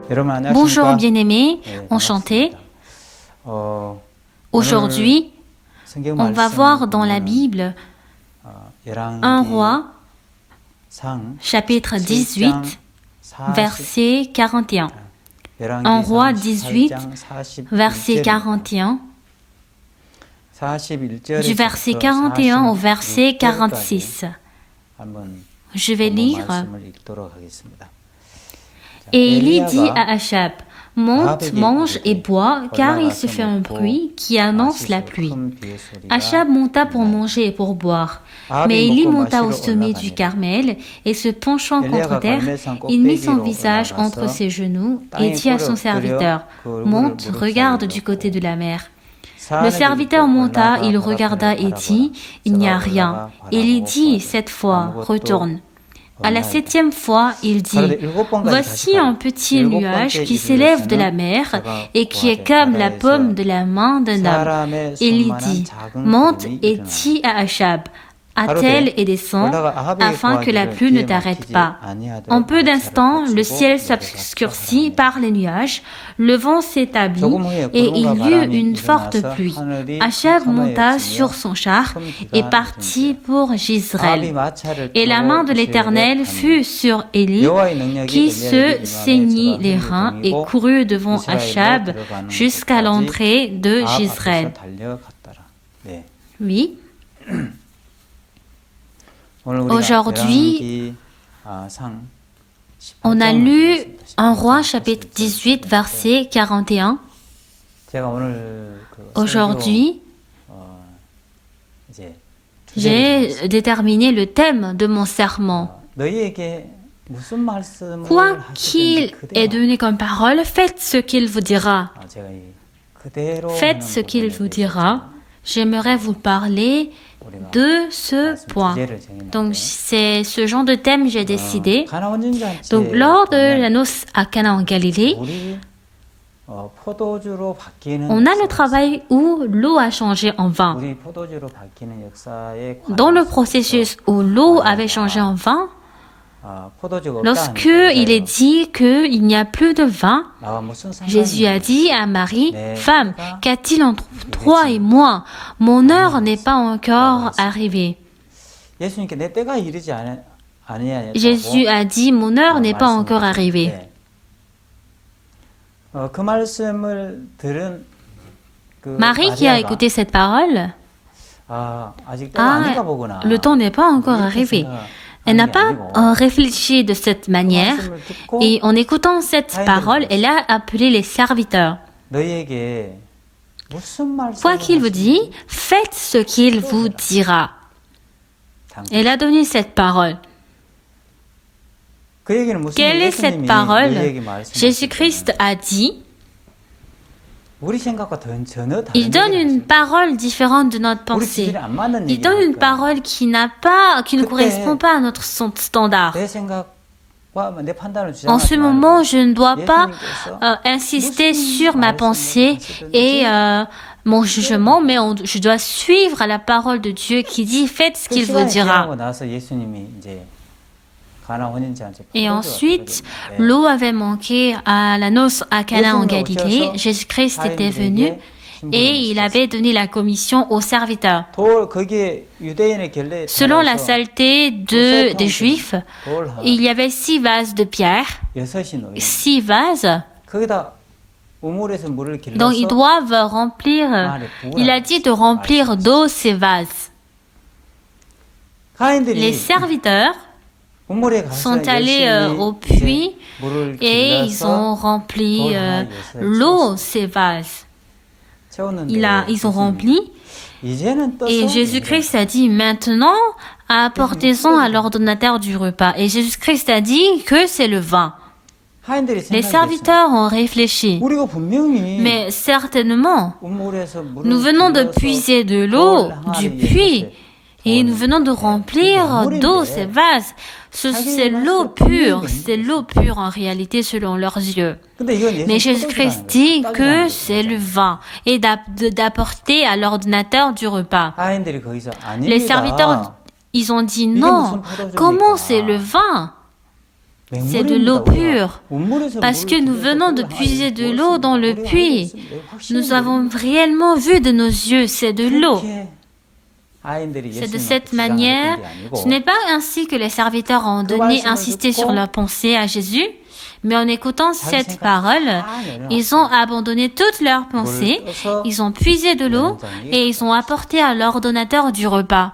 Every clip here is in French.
Bonjour bien-aimés, enchanté. Aujourd'hui, on va voir dans la Bible 1 Roi, chapitre 18, verset 41. 1 Roi 18, verset 41. Du verset 41 au verset 46. Je vais lire. Et Élie dit à Achab, monte, mange et bois, car il se fait un bruit qui annonce la pluie. Achab monta pour manger et pour boire. Mais Élie monta au sommet du Carmel, et se penchant contre terre, il mit son visage entre ses genoux et dit à son serviteur, monte, regarde du côté de la mer. Le serviteur monta, il regarda et dit, il n'y a rien. Élie dit cette fois, retourne. À la 7e fois, il dit, voici un petit nuage qui s'élève de la mer et qui est comme la paume de la main d'un homme. Élie dit, monte et dis à Achab, attelle et descends, afin que la pluie ne t'arrête pas. En peu d'instants, le ciel s'obscurcit par les nuages, le vent s'établit, et il y eut une forte pluie. Achab monta sur son char et partit pour Jezreel. Et la main de l'Éternel fut sur Élie, qui se saignit les reins et courut devant Achab jusqu'à l'entrée de Jezreel. Oui. Aujourd'hui, on a lu 1 Roi chapitre 18 verset 41. Aujourd'hui, j'ai déterminé le thème de mon sermon. Quoi qu'il ait donné comme parole, faites ce qu'il vous dira. Faites ce qu'il vous dira. J'aimerais vous parler de ce point. Donc, c'est ce genre de thème que j'ai décidé. Donc, lors de la noce à Cana en Galilée, on a le travail où l'eau a changé en vin. Dans le processus où l'eau avait changé en vin, lorsque il est dit qu'il n'y a plus de vin, Jésus a dit à Marie, « Femme, qu'a-t-il entre toi et moi? Mon heure n'est pas encore arrivée. » Jésus a dit, « Mon heure n'est pas encore arrivée. » Marie qui a écouté cette parole, le temps n'est pas encore arrivé. Elle n'a pas réfléchi de cette manière et en écoutant cette parole, elle a appelé les serviteurs. Quoi qu'il vous dit, faites ce qu'il vous dira. Elle a donné cette parole. Quelle est cette parole? Jésus-Christ a dit, il donne une parole différente de notre pensée. Il donne une parole qui ne correspond pas à notre standard. En ce moment, je ne dois pas insister sur ma pensée et mon jugement, mais je dois suivre la parole de Dieu qui dit, faites ce qu'il vous dira. Et ensuite, l'eau avait manqué à la noce à Cana en Galilée. Jésus-Christ était venu et il avait donné la commission aux serviteurs. Selon la saleté des Juifs, il y avait 6 vases de pierre, 6 vases. Donc ils doivent remplir, il a dit de remplir d'eau ces vases. Les serviteurs sont allés au puits et ils ont rempli l'eau, ces vases. Ils ont rempli et Jésus-Christ a dit maintenant apportez-en à l'ordonnateur du repas. Et Jésus-Christ a dit que c'est le vin. Les serviteurs ont réfléchi, mais certainement nous venons de puiser de l'eau du puits et nous venons de remplir d'eau ces vases. C'est l'eau pure en réalité selon leurs yeux. Mais Jésus-Christ dit que c'est le vin et d'apporter à l'ordonnateur du repas. Les serviteurs, ils ont dit non, comment c'est le vin? C'est de l'eau pure. Parce que nous venons de puiser de l'eau dans le puits. Nous avons réellement vu de nos yeux, c'est de l'eau. C'est de cette manière, ce n'est pas ainsi que les serviteurs ont insisté sur leur pensée à Jésus, mais en écoutant cette parole, ils ont abandonné toutes leurs pensées, ils ont puisé de l'eau et ils ont apporté à l'ordonnateur du repas.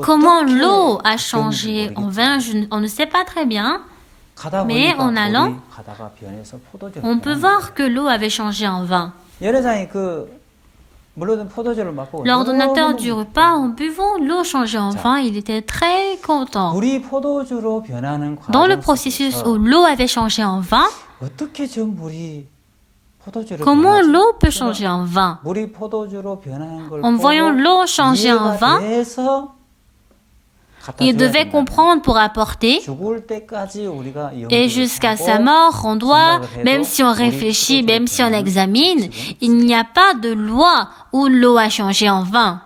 Comment l'eau a changé en vin, on ne sait pas très bien, mais en allant, on peut voir que l'eau avait changé en vin. L'ordonnateur du repas, en buvant l'eau changée en vin, il était très content. Dans le processus où l'eau avait changé en vin, comment l'eau peut changer en vin? En voyant l'eau changer en vin, il devait comprendre pour apporter, et jusqu'à sa mort, on doit, même si on réfléchit, même si on examine, il n'y a pas de loi où l'eau a changé en vin.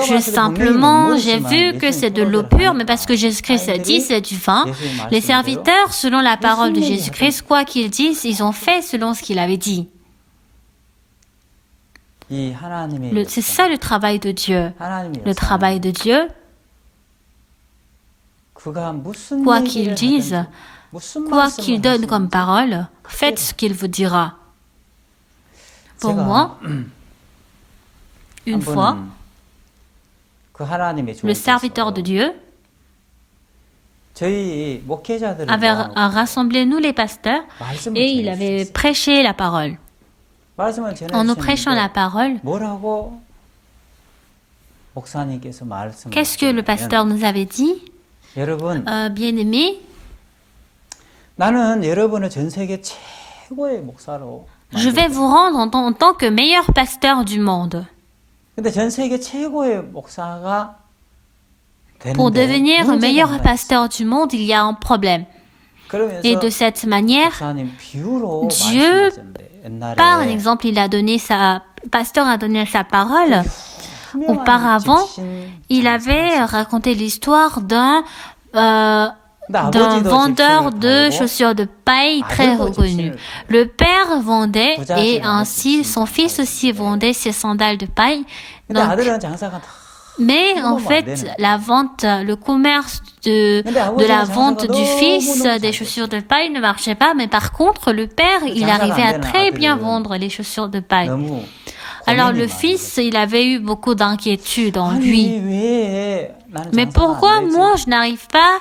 Juste simplement, j'ai vu que c'est de l'eau pure, mais parce que Jésus-Christ a dit c'est du vin. Les serviteurs, selon la parole de Jésus-Christ, quoi qu'ils disent, ils ont fait selon ce qu'il avait dit. C'est ça le travail de Dieu. Le travail de Dieu, quoi qu'il dise, quoi qu'il donne comme parole, faites ce qu'il vous dira. Pour moi, une fois, le serviteur de Dieu avait rassemblé nous les pasteurs et il avait prêché la parole. En nous prêchant la parole, qu'est-ce que le pasteur nous avait dit? Bien-aimés, je vais vous rendre en tant que meilleur pasteur du monde. Pour devenir le meilleur pasteur du monde, il y a un problème. Et de cette manière, Dieu, par exemple, pasteur a donné sa parole. Auparavant, il avait raconté l'histoire d'un vendeur de chaussures de paille très reconnu. Le père vendait et ainsi son fils aussi vendait ses sandales de paille. Donc, mais en fait, le commerce de la vente du fils des chaussures de paille ne marchait pas. Mais par contre, le père, il arrivait à très bien vendre les chaussures de paille. Alors le fils, il avait eu beaucoup d'inquiétude en lui. Mais pourquoi moi, je n'arrive pas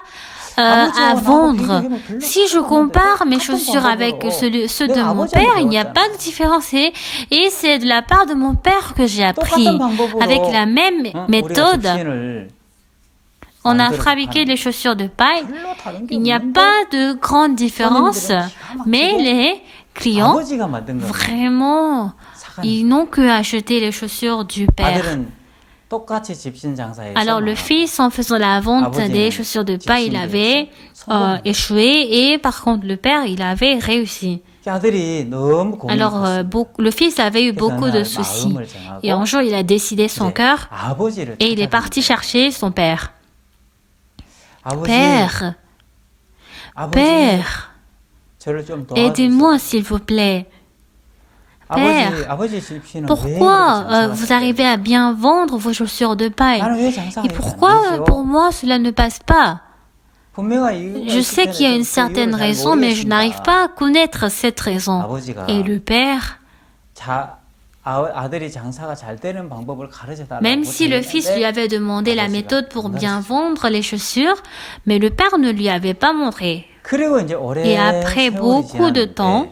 à vendre? Si je compare mes chaussures avec ceux de mon père, il n'y a pas de différence. Et c'est de la part de mon père que j'ai appris. Avec la même méthode, on a fabriqué les chaussures de paille. Il n'y a pas de grande différence, mais les clients, vraiment, ils n'ont que acheté les chaussures du père. Alors le fils, en faisant la vente des chaussures de paille, il avait échoué et par contre le père, il avait réussi. Alors le fils avait eu beaucoup de soucis et un jour il a décidé son cœur et il est parti chercher son père. Père, aidez-moi s'il vous plaît. Père, pourquoi vous arrivez à bien vendre vos chaussures de paille? Et pourquoi pour moi cela ne passe pas? Je sais qu'il y a une certaine raison, mais je n'arrive pas à connaître cette raison. Et le père, même si le fils lui avait demandé la méthode pour bien vendre les chaussures, mais le père ne lui avait pas montré. Et après beaucoup de temps,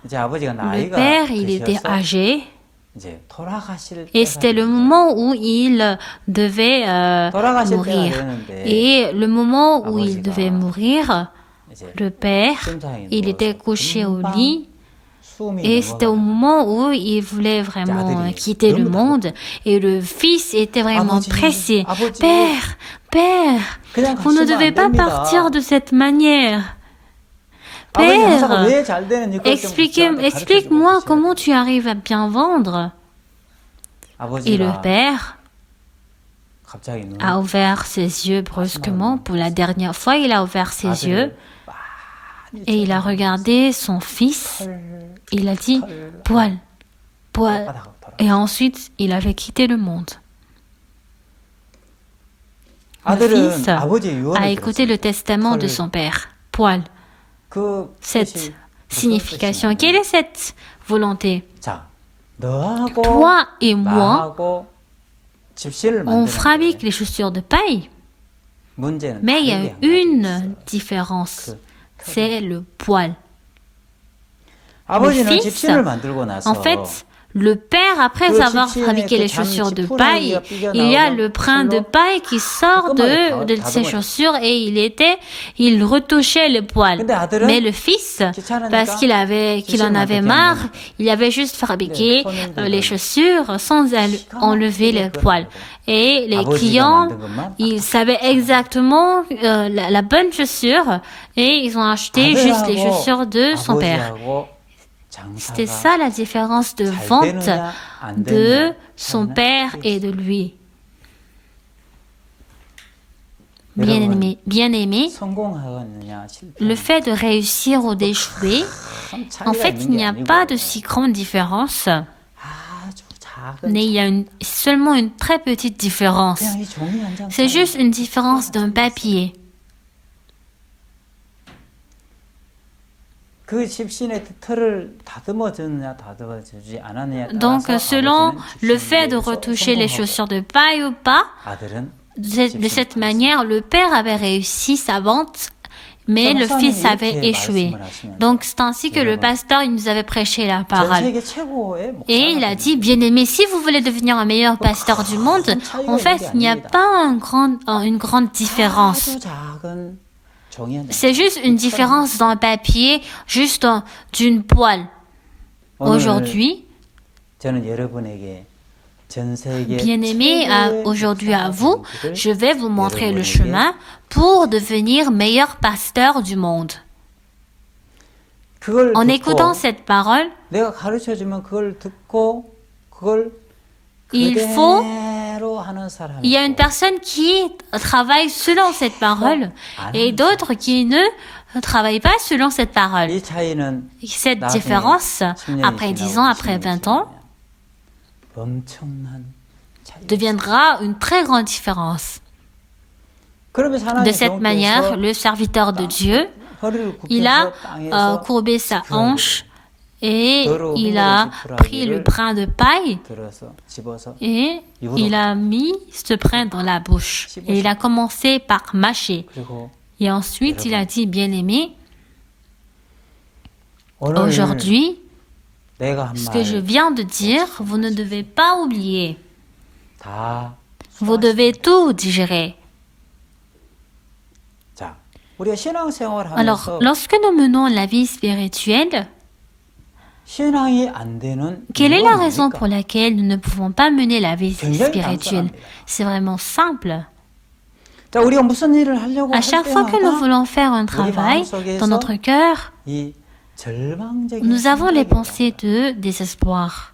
le père, il était âgé et c'était le moment où il devait mourir. Et le moment où il devait mourir, le père, il était couché au lit et c'était au moment où il voulait vraiment quitter le monde et le fils était vraiment pressé. Père, vous ne devez pas partir de cette manière. Père, explique-moi comment tu arrives à bien vendre. Et le père, a ouvert ses yeux brusquement. Pour la dernière fois, il a ouvert ses yeux et il a regardé son fils. Il a dit « poil, poil ». Et ensuite, il avait quitté le monde. Le fils a écouté le testament de son père. Poil. Cette signification, quelle est cette volonté? Toi et moi, on fabrique les chaussures de paille, mais il y a une différence, c'est le poil. Le fils, en fait, le père, après avoir fabriqué les chaussures de paille, il y a le brin de paille qui sort de ses chaussures et il retouchait le poil. Mais le fils, parce qu'il en avait marre, il avait juste fabriqué les chaussures sans enlever les poils. Et les clients, ils savaient exactement la bonne chaussure et ils ont acheté juste les chaussures de son père. C'était ça la différence de vente de son père et de lui. Bien-aimé, le fait de réussir ou d'échouer, en fait, il n'y a pas de si grande différence, mais il y a seulement une très petite différence. C'est juste une différence d'un papier. Donc, selon le fait de retoucher les chaussures de paille ou pas, de cette manière, le père avait réussi sa vente, mais le fils avait échoué. Donc, c'est ainsi que le pasteur il nous avait prêché la parole. Et il a dit, bien-aimé, si vous voulez devenir un meilleur pasteur du monde, en fait, il n'y a pas une grande différence. C'est juste une différence dans le papier, juste d'une poêle. Aujourd'hui, bien-aimé, aujourd'hui à vous, je vais vous montrer le chemin pour devenir meilleur pasteur du monde. En écoutant cette parole, il y a une personne qui travaille selon cette parole et d'autres qui ne travaillent pas selon cette parole. Cette différence, après 10 ans, après 20 ans, deviendra une très grande différence. De cette manière, le serviteur de Dieu, il a courbé sa hanche et il a pris le brin de paille et il a mis ce brin dans la bouche. Et il a commencé par mâcher. Et ensuite, il a dit, bien-aimé, aujourd'hui, ce que je viens de dire, vous ne devez pas oublier. Vous devez tout digérer. Alors, lorsque nous menons la vie spirituelle, quelle est la raison pour laquelle nous ne pouvons pas mener la vie spirituelle? C'est vraiment simple. À chaque fois que nous voulons faire un travail dans notre cœur, nous avons les pensées de désespoir.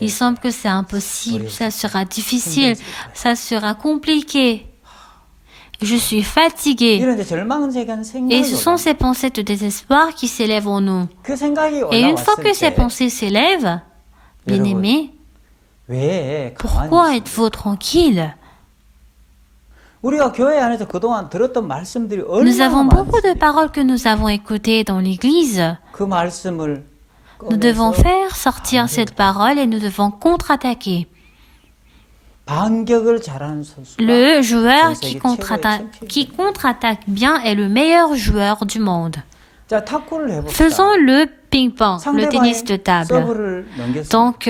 Il semble que c'est impossible, ça sera difficile, ça sera compliqué. Je suis fatigué. Et ce sont ces pensées de désespoir qui s'élèvent en nous. Et une fois que ces pensées s'élèvent, bien-aimés, pourquoi êtes-vous tranquille? Nous avons beaucoup de paroles que nous avons écoutées dans l'Église. Nous devons faire sortir cette parole et nous devons contre-attaquer. Le joueur qui contre-attaque bien est le meilleur joueur du monde. Faisons le ping-pong, le tennis de table. Donc,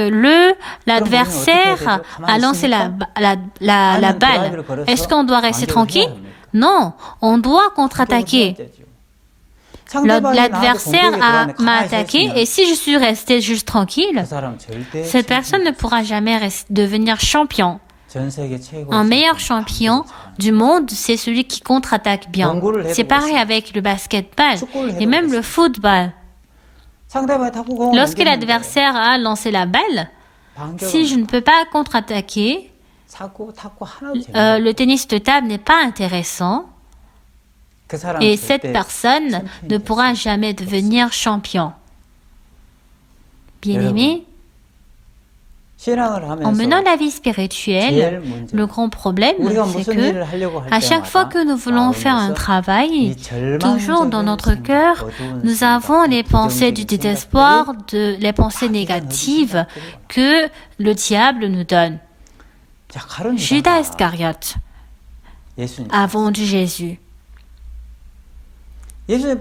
l'adversaire a lancé la balle. Est-ce qu'on doit rester tranquille? Non, on doit contre-attaquer. L'adversaire m'a attaqué et si je suis resté juste tranquille, cette personne ne pourra jamais devenir champion. Un meilleur champion du monde, c'est celui qui contre-attaque bien. C'est pareil avec le basketball et même le football. Lorsque l'adversaire a lancé la balle, si je ne peux pas contre-attaquer, le tennis de table n'est pas intéressant et cette personne ne pourra jamais devenir champion. Bien-aimés, en menant la vie spirituelle, le grand problème, c'est que à chaque fois que nous voulons faire un travail, toujours dans notre cœur, nous avons les pensées du désespoir, les pensées négatives que le diable nous donne. Judas Iscariote a vendu Jésus.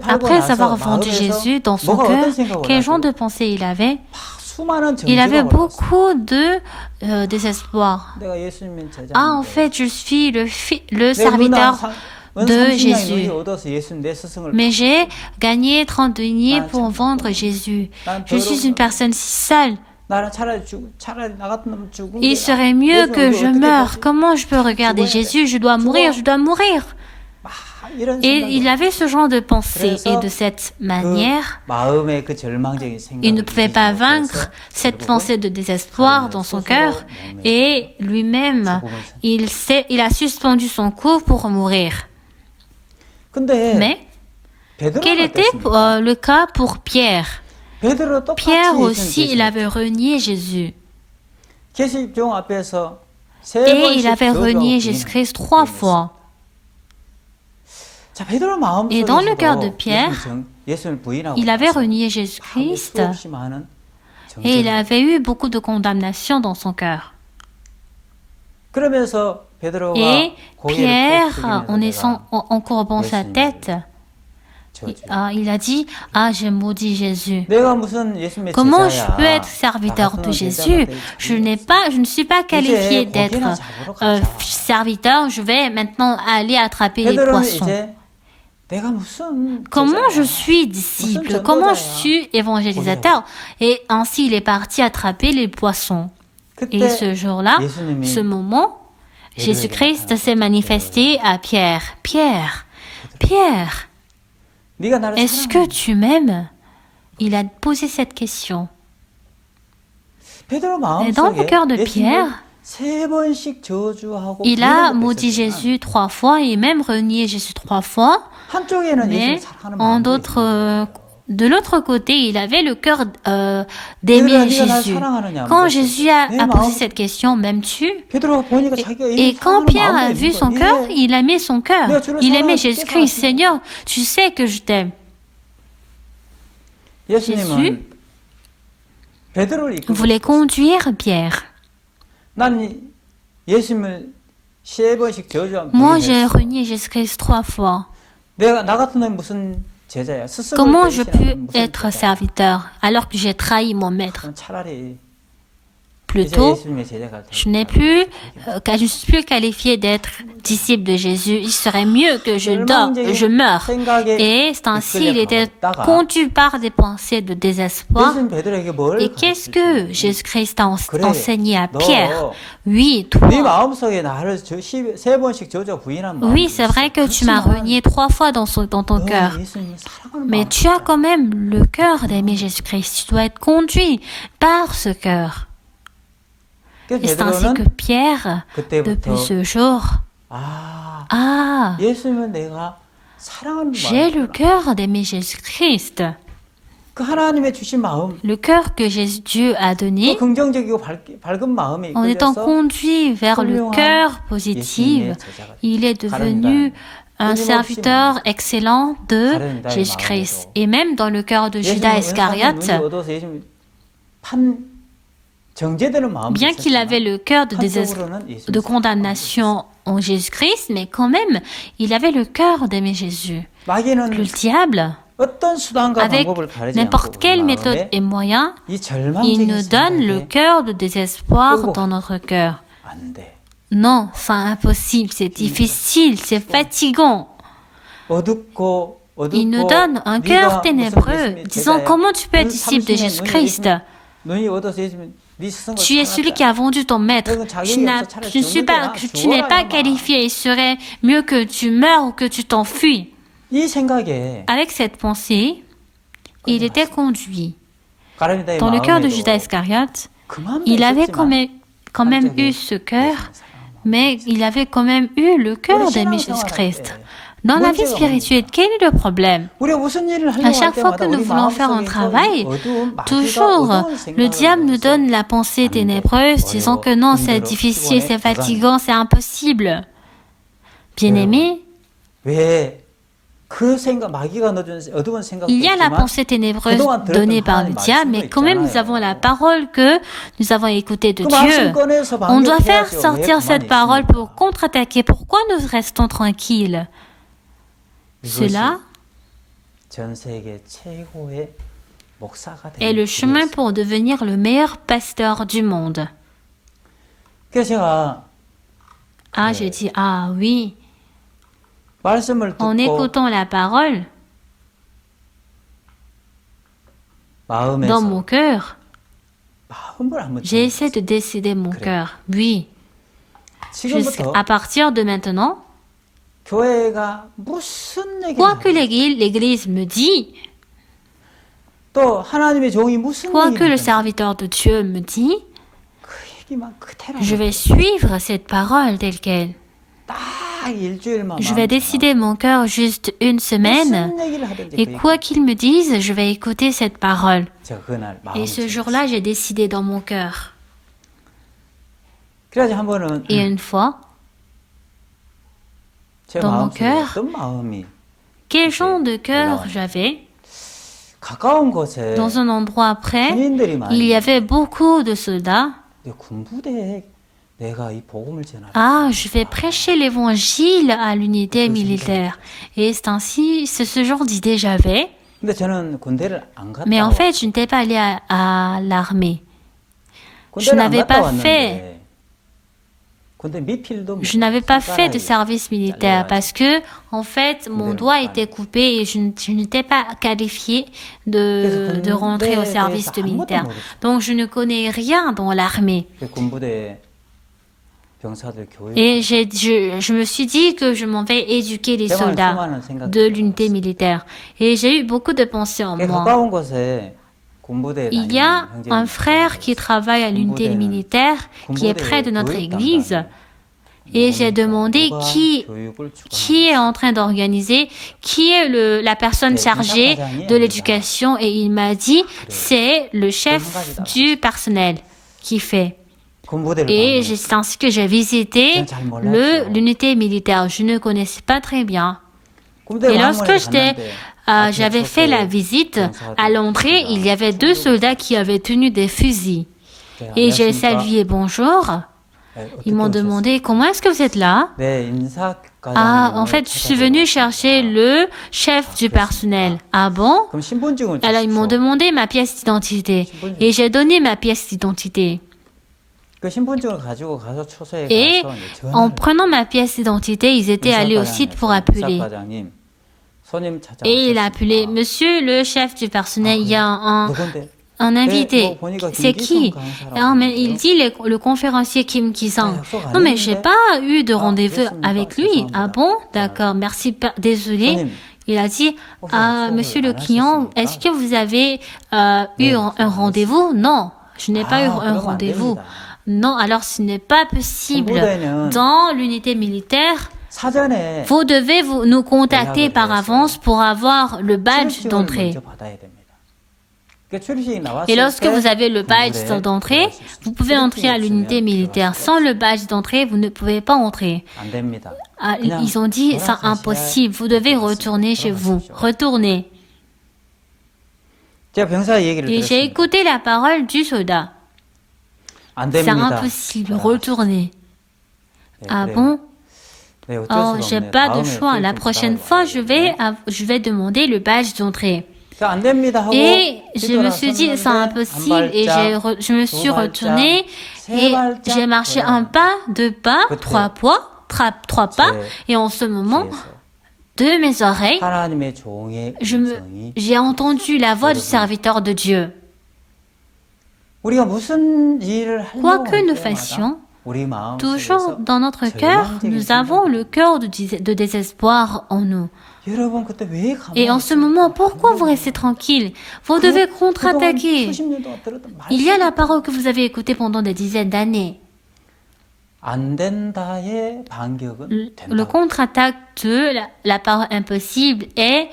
Après avoir vendu Jésus dans son cœur, quel genre de pensée il avait? Il avait beaucoup de désespoir. Ah, en fait, je suis le serviteur de Jésus. Mais j'ai gagné 30 deniers pour vendre Jésus. Je suis une personne si sale. Il serait mieux que je meure. Comment je peux regarder Jésus? Je dois mourir, je dois mourir. Et il avait ce genre de pensée. Et de cette manière, il ne pouvait pas vaincre cette pensée de désespoir dans son cœur. Et lui-même, il a suspendu son cours pour mourir. Mais, quel était le cas pour Pierre? Pierre aussi, il avait renié Jésus. Et il avait renié Jésus-Christ 3 fois. Et dans le cœur de Pierre, il avait renié Jésus-Christ et il avait eu beaucoup de condamnation dans son cœur. Et Pierre, en courbant sa tête, il a dit, « Ah, j'ai maudit Jésus. Comment je peux être serviteur de Jésus? Je ne suis pas qualifié d'être serviteur. Je vais maintenant aller attraper les poissons. Comment je suis disciple? Comment je suis évangélisateur? » Et ainsi, il est parti attraper les poissons. Et ce jour-là, ce moment, Jésus-Christ s'est manifesté à Pierre. « Pierre, Pierre, est-ce que tu m'aimes ?» Il a posé cette question. Et dans le cœur de Pierre, il a maudit Jésus 3 fois et même renié Jésus 3 fois. Mais de l'autre côté, il avait le cœur d'aimer Jésus. Quand Jésus a posé cette question, m'aimes-tu? Et quand Pierre a vu son cœur, il aimait son cœur. Il aimait Jésus-Christ. Seigneur, tu sais que je t'aime. Jésus voulait conduire Pierre. Moi, j'ai renié Jésus-Christ 3 fois. Comment je peux être serviteur alors que j'ai trahi mon maître? Plutôt, je ne suis plus qualifié d'être disciple de Jésus. Il serait mieux que je meure. Et c'est ainsi, il était conduit par des pensées de désespoir. Et qu'est-ce que Jésus-Christ a enseigné à Pierre? Oui, toi. Oui, c'est vrai que tu m'as renié 3 fois dans ton cœur. Mais tu as quand même le cœur d'aimer Jésus-Christ. Tu dois être conduit par ce cœur. Et c'est ainsi que Pierre, depuis ce jour, j'ai le cœur d'aimer Jésus-Christ. Le cœur que Dieu a donné, en étant conduit vers le cœur positif, il est devenu un serviteur excellent de Jésus-Christ. Et même dans le cœur de Judas Iscariote, bien qu'il avait le cœur de condamnation en Jésus-Christ, mais quand même, il avait le cœur d'aimer Jésus. Le diable, avec n'importe quelle méthode et moyen, il nous donne le cœur de désespoir dans notre cœur. Non, c'est impossible, c'est difficile, c'est fatigant. Il nous donne un cœur ténébreux, disant comment tu peux être disciple de Jésus-Christ. Tu es celui qui a vendu ton maître. Tu n'es pas qualifié. Il serait mieux que tu meurs ou que tu t'enfuis. Avec cette pensée, il était conduit. Dans le cœur de Judas Iscariote, il avait quand même eu ce cœur mais il avait quand même eu le cœur de Jésus-Christ. Dans la vie spirituelle, quel est le problème? À chaque fois que nous voulons faire un travail, toujours, le diable nous donne la pensée ténébreuse, disant que non, c'est difficile, c'est fatigant, c'est impossible. Bien-aimé, il y a la pensée ténébreuse donnée par le diable, mais quand même nous avons la parole que nous avons écoutée de Dieu. On doit faire sortir cette parole pour contre-attaquer. Pourquoi nous restons tranquilles? Cela est le chemin pour devenir le meilleur pasteur du monde. Ah, j'ai dit, ah oui. En écoutant la parole, dans mon cœur, j'ai essayé de décider mon cœur. Oui. À partir de maintenant, quoi que l'Église me dit, quoi que le serviteur de Dieu me dit, je vais suivre cette parole telle qu'elle. Je vais décider mon cœur juste une semaine et quoi qu'il me dise, je vais écouter cette parole. Et ce jour-là, j'ai décidé dans mon cœur. Et une fois, dans mon cœur, quel genre de cœur j'avais? Dans un endroit près, il y avait beaucoup de soldats. Ah, je vais prêcher l'évangile à l'unité militaire. Et c'est ainsi, c'est ce genre d'idée j'avais. Mais en fait, je n'étais pas allée à l'armée. Je n'avais pas fait de service militaire parce que, en fait, mon doigt était coupé et je n'étais pas qualifiée de rentrer au service militaire. Donc, je ne connais rien dans l'armée. Et je me suis dit que je m'en vais éduquer les soldats de l'unité militaire. Et j'ai eu beaucoup de pensées en moi. Il y a un frère qui travaille à l'unité militaire, qui est près de notre église. Et j'ai demandé qui est en train d'organiser, qui est la personne chargée de l'éducation. Et il m'a dit, c'est le chef du personnel qui fait. Et c'est ainsi que j'ai visité l'unité militaire. Je ne connaissais pas très bien. Et lorsque j'avais fait la visite, à l'entrée, il y avait 2 soldats qui avaient tenu des fusils. Et j'ai salué bonjour. Ils m'ont demandé comment est-ce que vous êtes là? Ah, en fait, je suis venue chercher le chef du personnel. Ah bon? Alors ils m'ont demandé ma pièce d'identité. Et j'ai donné ma pièce d'identité. Et en prenant ma pièce d'identité, ils étaient allés au site pour appeler. Et il a appelé, monsieur le chef du personnel, il y a un invité. C'est qui? Mais il dit le conférencier Kim Ki-sang. Non, mais j'ai pas eu de rendez-vous avec lui. Ah bon? D'accord, merci, désolé. Il a dit, monsieur le client, est-ce que vous avez eu un rendez-vous? Non, je n'ai pas eu un rendez-vous. Non, alors ce n'est pas possible. Dans l'unité militaire, vous devez nous contacter par avance pour avoir le badge d'entrée. Et lorsque vous avez le badge d'entrée, vous pouvez entrer à l'unité militaire. Sans le badge d'entrée, vous ne pouvez pas entrer. Ils ont dit, c'est impossible, vous devez retourner chez vous. Retournez. Et j'ai écouté la parole du soldat. C'est impossible, retournez. Ah bon? Oh, j'ai pas de choix. La prochaine fois, je vais demander le badge d'entrée. Et je me suis dit, c'est impossible. Et je me suis retournée et j'ai marché un pas, 2 pas, 3 pas. Et en ce moment, de mes oreilles, j'ai entendu la voix du serviteur de Dieu. Quoi que nous fassions, toujours dans notre cœur, nous avons le cœur de désespoir en nous. Et en ce moment, pourquoi vous restez tranquille? Vous devez contre-attaquer. Il y a la parole que vous avez écoutée pendant des dizaines d'années. Le contre-attaque de la parole impossible est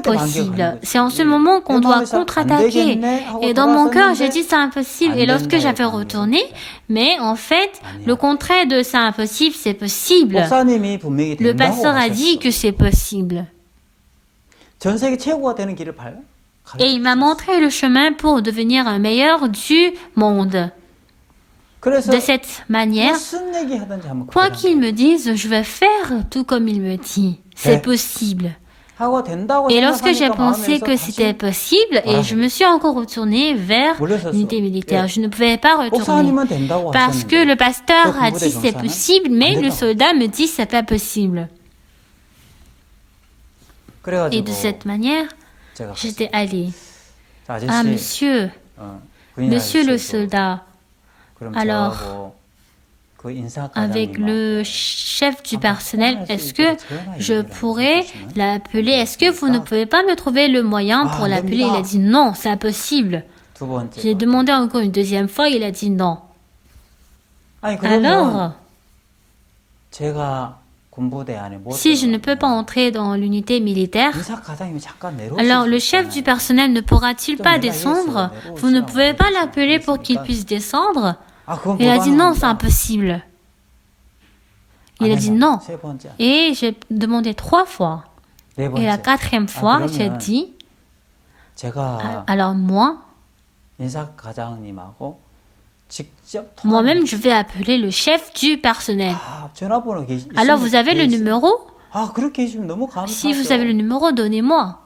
possible. C'est en ce moment qu'on doit contre-attaquer. Et dans mon cœur, j'ai dit c'est impossible. Et lorsque j'avais retourné, mais en fait, le contraire de c'est impossible, c'est possible. Le pasteur a dit que c'est possible. Et il m'a montré le chemin pour devenir un meilleur du monde. De cette manière, quoi qu'il me dise, je vais faire tout comme il me dit. C'est possible. Et lorsque j'ai pensé que c'était possible, et je me suis encore retournée vers l'unité militaire, je ne pouvais pas retourner. Parce que le pasteur a dit c'est possible, mais le soldat me dit c'est pas possible. Et de cette manière, j'étais allée. Ah, monsieur le soldat, alors, avec le chef du personnel, est-ce que je pourrais l'appeler? Est-ce que vous ne pouvez pas me trouver le moyen pour l'appeler? Il a dit non, c'est impossible. J'ai demandé encore une deuxième fois, il a dit non. Alors, si je ne peux pas entrer dans l'unité militaire, alors le chef du personnel ne pourra-t-il pas descendre? Vous ne pouvez pas l'appeler pour qu'il puisse descendre? Il a dit non, c'est impossible. Il a dit non. Et j'ai demandé 3 fois. Et la 4e fois, j'ai dit, alors moi-même, je vais appeler le chef du personnel. Alors, vous avez le numéro? Si vous avez le numéro, donnez-moi.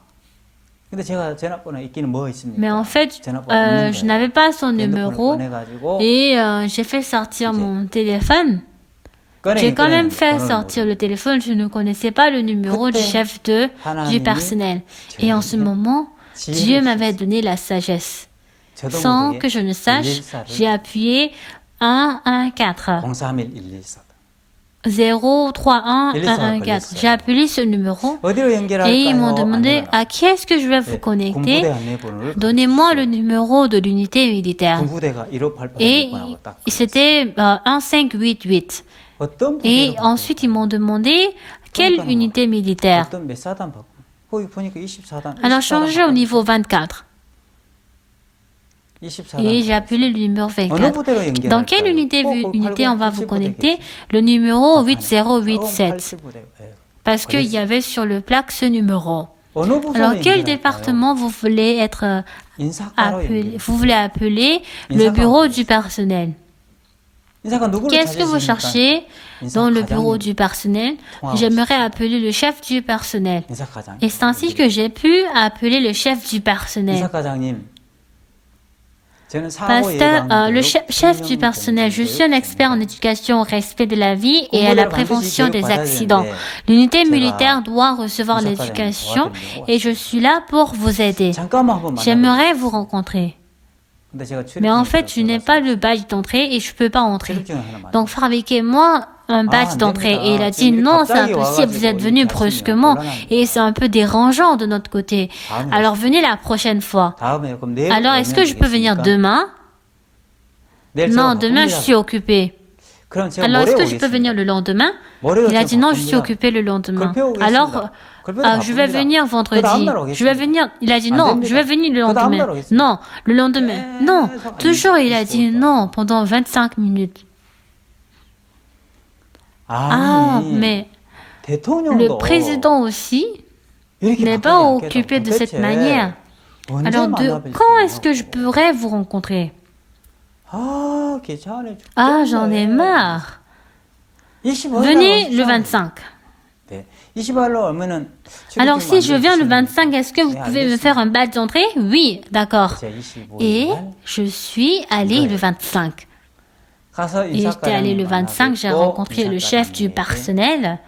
Mais en fait, je n'avais pas son numéro et j'ai fait sortir mon téléphone. J'ai quand même fait sortir le téléphone. Je ne connaissais pas le numéro du chef du personnel. Et en ce moment, Dieu m'avait donné la sagesse. Sans que je ne sache, j'ai appuyé 114. 031-114. J'ai appelé ce numéro et ils m'ont demandé à qui est-ce que je vais vous connecter. Donnez-moi le numéro de l'unité militaire. Et c'était 1588. Et ensuite ils m'ont demandé quelle unité militaire. Alors changez au niveau 24. Et j'ai appelé le numéro 24. Dans quelle unité on va vous connecter? Le numéro 8087. Parce qu'il y avait sur le plaque ce numéro. Alors, quel département vous voulez appeler? Vous voulez appeler le bureau du personnel. Qu'est-ce que vous cherchez dans le bureau du personnel? J'aimerais appeler le chef du personnel. Et c'est ainsi que j'ai pu appeler le chef du personnel. Pasteur, le chef du personnel, je suis un expert en éducation au respect de la vie et à la prévention des accidents. L'unité militaire doit recevoir l'éducation et je suis là pour vous aider. J'aimerais vous rencontrer. Mais en fait, je n'ai pas le badge d'entrée et je ne peux pas entrer. Donc, fabriquez-moi un badge d'entrée. Et il a dit, non, c'est impossible, vous êtes venu brusquement. Et c'est un peu dérangeant de notre côté. Alors, venez la prochaine fois. Alors, est-ce que je peux venir demain? Non, demain, je suis occupé. Alors, est-ce que je peux venir le lendemain? Il a dit, non, je suis occupé le lendemain. Alors, je vais venir vendredi. Je vais venir. Il a dit non, je vais venir le lendemain. Non, le lendemain. Non, toujours il a dit non pendant 25 minutes. Ah, mais le président aussi n'est pas occupé de cette manière. Alors, quand est-ce que je pourrais vous rencontrer? Ah, j'en ai marre. Venez le 25. Alors, si je viens le 25, est-ce que vous pouvez me faire un badge d'entrée? Oui, d'accord. Et je suis allée le 25. Et j'étais allée le 25, j'ai rencontré le chef du personnel.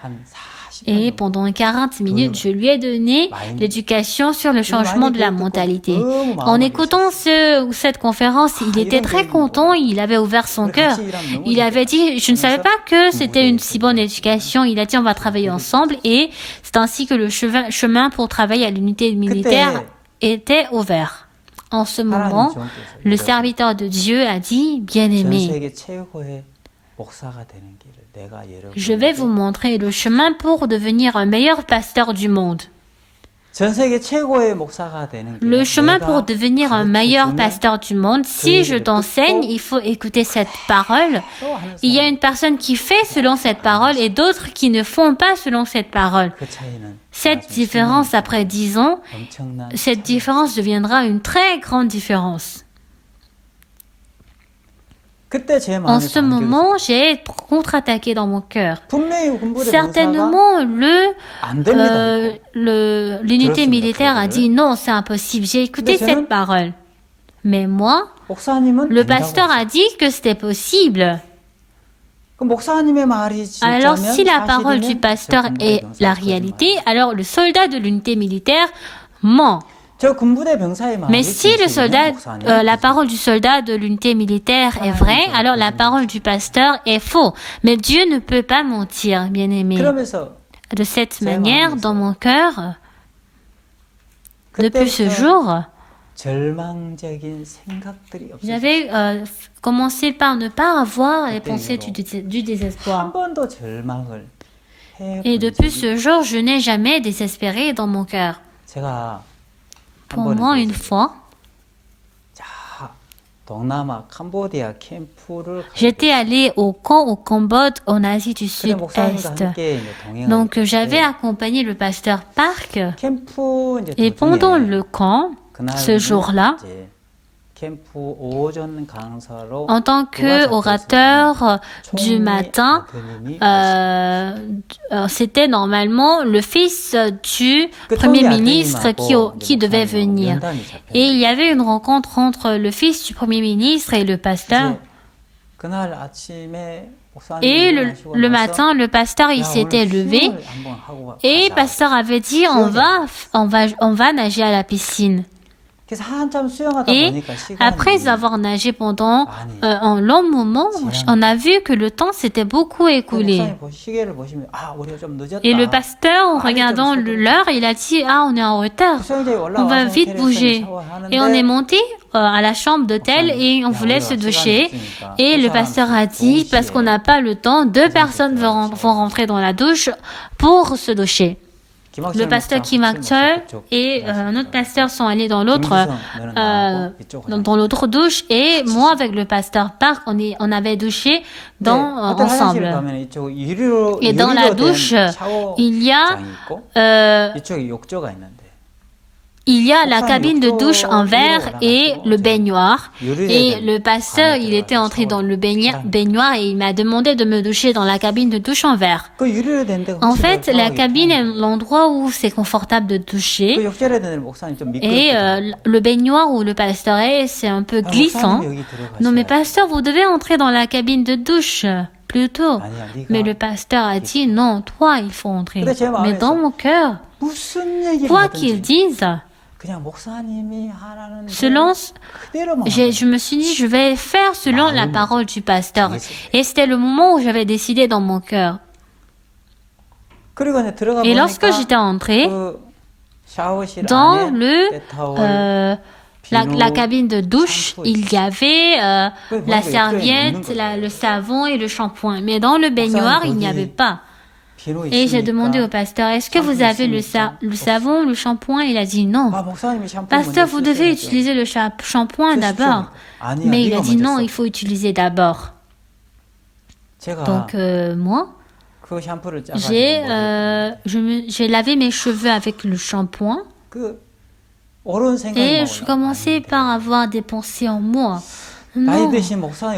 Et pendant 40 minutes, je lui ai donné l'éducation sur le changement de la mentalité. En écoutant cette conférence, il était très content, il avait ouvert son cœur. Il avait dit, je ne savais pas que c'était une si bonne éducation. Il a dit, on va travailler ensemble et c'est ainsi que le chemin pour travailler à l'unité militaire était ouvert. En ce moment, le serviteur de Dieu a dit, bien-aimé, je vais vous montrer le chemin pour devenir un meilleur pasteur du monde. Le chemin pour devenir un meilleur pasteur du monde, si je t'enseigne, il faut écouter cette parole. Il y a une personne qui fait selon cette parole et d'autres qui ne font pas selon cette parole. Cette différence, après 10 ans, cette différence deviendra une très grande différence. En ce moment, j'ai contre-attaqué dans mon cœur. Certainement, l'unité militaire a dit non, c'est impossible. J'ai écouté cette parole. Mais moi, le pasteur a dit que c'était possible. Alors, si la parole du pasteur est la réalité, alors le soldat de l'unité militaire ment. Mais si la parole du soldat de l'unité militaire est vraie, alors la parole du pasteur est faux. Mais Dieu ne peut pas mentir, bien-aimé. De cette manière, dans mon cœur, depuis ce jour, j'avais commencé par ne pas avoir les pensées du désespoir. Et depuis ce jour, je n'ai jamais désespéré dans mon cœur. Pour moi, une fois, j'étais allé au camp au Cambodge, en Asie du Sud-Est. Donc, j'avais accompagné le pasteur Park. Et pendant le camp, ce jour-là, en tant qu'orateur du matin, c'était normalement le fils du Premier ministre qui devait venir. Et il y avait une rencontre entre le fils du Premier ministre et le pasteur. Et le matin, le pasteur, il s'était levé et le pasteur avait dit, on va nager à la piscine. Et après avoir nagé pendant un long moment, on a vu que le temps s'était beaucoup écoulé. Et le pasteur, en regardant l'heure, il a dit, on est en retard, on va vite bouger. Et on est monté à la chambre d'hôtel et on voulait se doucher. Et le pasteur a dit, parce qu'on n'a pas le temps, 2 personnes vont rentrer dans la douche pour se doucher. Le pasteur Kim Ak-chol et un autre pasteur sont allés dans l'autre douche et moi avec le pasteur Park, on avait douché ensemble. Et dans la douche, il y a la cabine de douche en verre et le baignoire. Et le pasteur, il était entré dans le baignoire et il m'a demandé de me doucher dans la cabine de douche en verre. En fait, la cabine est l'endroit où c'est confortable de doucher. Et le baignoire où le pasteur est, c'est un peu glissant. Non, mais pasteur, vous devez entrer dans la cabine de douche plutôt. Mais le pasteur a dit, non, toi, il faut entrer. Mais dans mon cœur, quoi qu'ils disent, je me suis dit, je vais faire selon la parole du pasteur. Et c'était le moment où j'avais décidé dans mon cœur. Et lorsque j'étais entrée dans la cabine de douche, il y avait la serviette, le savon et le shampoing. Mais dans le baignoire, il n'y avait pas. Et j'ai demandé au pasteur, est-ce que vous avez le savon, le shampoing? Il a dit non. Pasteur, vous devez utiliser le shampoing d'abord. Mais il a dit non, il faut utiliser d'abord. Donc moi, j'ai lavé mes cheveux avec le shampoing. Et je commençais par avoir des pensées en moi. Non,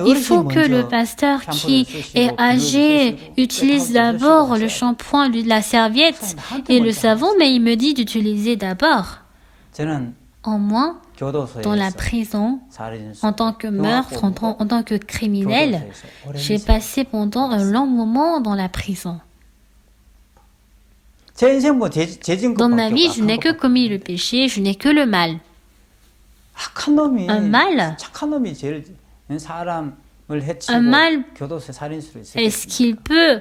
il faut que le pasteur qui est âgé utilise d'abord le shampoing, la serviette et le savon, mais il me dit d'utiliser d'abord. En moi, dans la prison, en tant que meurtre, en tant que criminel, j'ai passé pendant un long moment dans la prison. Dans ma vie, je n'ai que commis le péché, je n'ai que le mal. Un mal, est-ce qu'il peut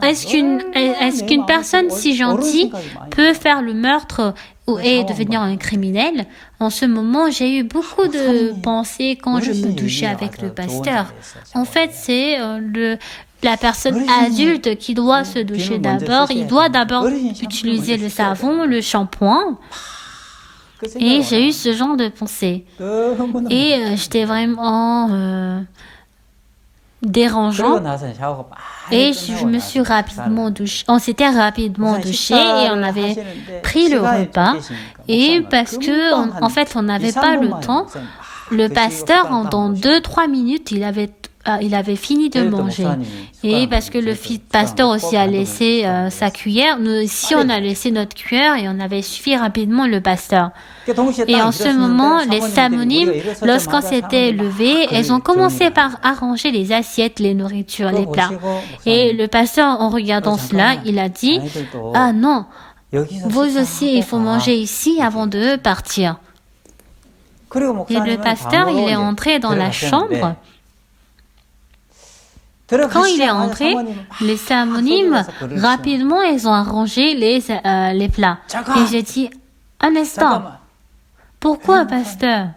Est-ce qu'une personne si gentille peut faire le meurtre et devenir un criminel? En ce moment, j'ai eu beaucoup de pensées quand je me douchais avec le pasteur. En fait, c'est la personne adulte qui doit se doucher d'abord. Il doit d'abord utiliser le savon, le shampoing. Et j'ai eu ce genre de pensée. Et j'étais vraiment dérangeant. Et je me suis rapidement douché. On s'était rapidement douché et on avait pris le repas. Et parce que, en fait, on n'avait pas le temps, le pasteur, dans 2-3 minutes, il avait fini de manger. Et parce que le pasteur aussi a laissé sa cuillère, nous aussi on a laissé notre cuillère et on avait suffi rapidement le pasteur. Et en ce moment, les Samonim, lorsqu'on s'était levé, elles ont commencé par arranger les assiettes, les nourritures, les plats. Et le pasteur, en regardant cela, il a dit, « Ah non, vous aussi, il faut manger ici avant de partir. » Et le pasteur, il est entré dans la chambre. Quand il est entré, les Samonim, rapidement, ils ont arrangé les plats. Et j'ai dit, un instant, pourquoi, pasteur?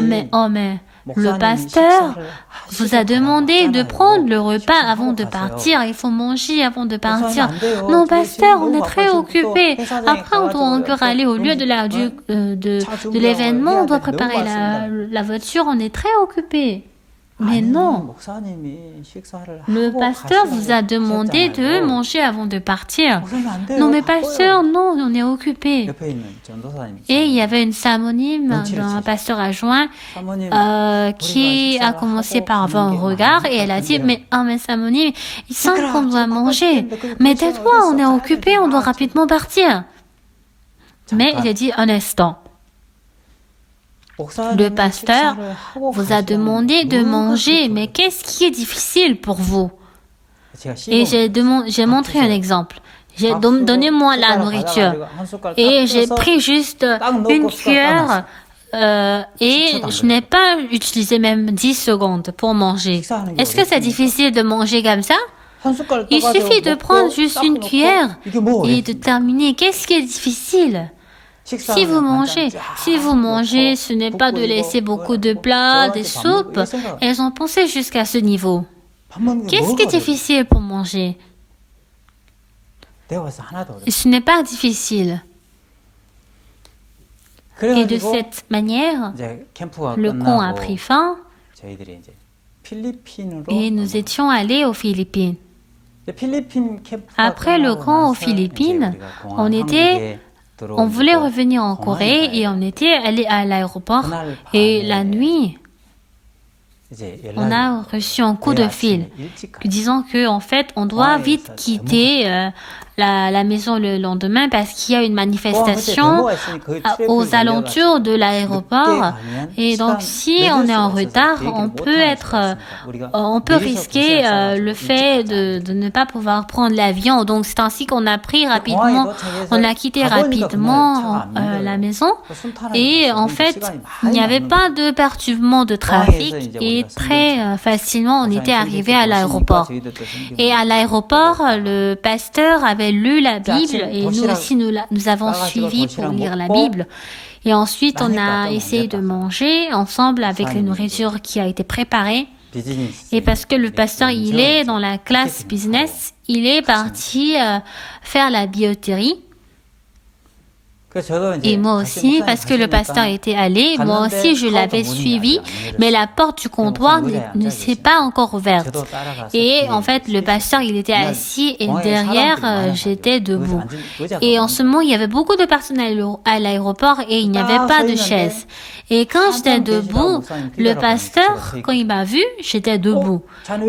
Mais le pasteur vous a demandé de prendre le repas avant de partir. Il faut manger avant de partir. Non, pasteur, on est très occupé. Après, on doit encore aller au lieu de l'événement. On doit préparer la voiture. On est très occupé. Mais non, le pasteur vous a demandé de manger avant de partir. Non, mais pasteur, non, on est occupé. Et il y avait une Samonim, un pasteur adjoint, qui a commencé par avoir un regard et elle a dit, mais Samonim, il semble qu'on doit manger. Mais tais-toi, on est occupé, on doit rapidement partir. Mais j'ai dit, un instant. Le pasteur vous a demandé de manger, mais qu'est-ce qui est difficile pour vous? Et j'ai montré un exemple. Donnez-moi la nourriture. Et j'ai pris juste une cuillère et je n'ai pas utilisé même 10 secondes pour manger. Est-ce que c'est difficile de manger comme ça? Il suffit de prendre juste une cuillère et de terminer. Qu'est-ce qui est difficile? Si vous mangez, ce n'est pas de laisser beaucoup de plats, des soupes. Elles ont pensé jusqu'à ce niveau. Qu'est-ce qui est difficile pour manger? Ce n'est pas difficile. Et de cette manière, le camp a pris fin et nous étions allés aux Philippines. Après le camp aux Philippines, on voulait revenir en Corée et on était allé à l'aéroport et la nuit, on a reçu un coup de fil disant que en fait on doit vite quitter la maison le lendemain parce qu'il y a une manifestation aux alentours de l'aéroport et donc si on est en retard on peut risquer le fait de ne pas pouvoir prendre l'avion. Donc c'est ainsi qu'on a quitté rapidement la maison et en fait il n'y avait pas de perturbement de trafic et très facilement on était arrivé à l'aéroport. Et à l'aéroport le pasteur avait lu la Bible et nous aussi nous avons suivi pour lire la Bible. Et ensuite, on a essayé de manger ensemble avec la nourriture qui a été préparée. Et parce que le pasteur, il est dans la classe business, il est parti faire la billetterie. Et moi aussi, parce que le pasteur était allé, moi aussi je l'avais suivi, mais la porte du comptoir ne s'est pas encore ouverte. Et en fait, le pasteur, il était assis et derrière, j'étais debout. Et en ce moment, il y avait beaucoup de personnes à l'aéroport et il n'y avait pas de chaise. Et quand j'étais debout, le pasteur, quand il m'a vu, j'étais debout.